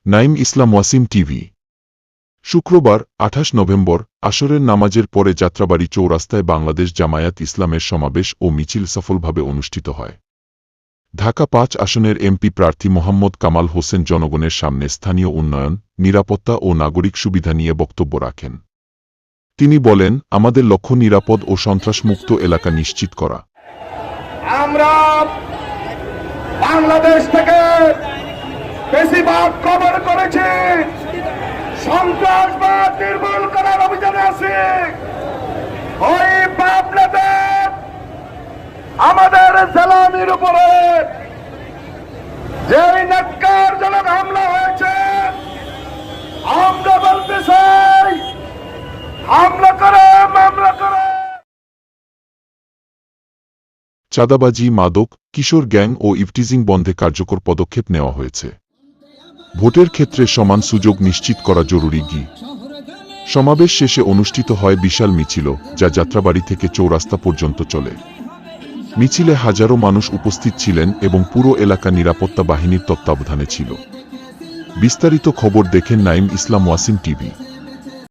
নাঈম ইসলাম Wasim TV. শুক্রবার ২৮ November আসরের নামাজের পরে যাত্রাবাড়ী চৌরাস্তায় বাংলাদেশ জামায়াত ইসলামের সমাবেশ ও মিছিল সফলভাবে অনুষ্ঠিত হয়। ঢাকা ৫ আসনের এমপি প্রার্থী মোহাম্মদ কামাল হোসেন জনগণের সামনে স্থানীয় উন্নয়ন, নিরাপত্তা ও নাগরিক সুবিধা নিয়ে বক্তব্য রাখেন। তিনি বলেন, আমাদের লক্ষ্য নিরাপদ ও সন্ত্রাসমুক্ত এলাকা নিশ্চিত করা। আমরা বাংলাদেশ থেকে বেশিরভাগ কভার করেছি, সন্ত্রাসবাদ নির্মূল করার অভিযানে আছি। ওই পাবনাতে আমাদের সালামির উপরে যে ন্যাক্কারজনক হামলা হয়েছে, আমরা বলতে চাই হামলা করে মামলা করে। চাঁদাবাজি, মাদক, কিশোর গ্যাং ও ইভটিজিং বন্ধে কার্যকর পদক্ষেপ নেওয়া হয়েছে। ভোটের ক্ষেত্রে সমান সুযোগ নিশ্চিত করা জরুরি। সমাবেশ শেষে অনুষ্ঠিত হয় বিশাল মিছিল, যা যাত্রাবাড়ী থেকে চৌরাস্তা পর্যন্ত চলে। মিছিলে হাজারো মানুষ উপস্থিত ছিলেন এবং পুরো এলাকা নিরাপত্তা বাহিনীর তত্ত্বাবধানে ছিল। বিস্তারিত খবর দেখেন নাঈম ইসলাম ওয়াসিম টিভি।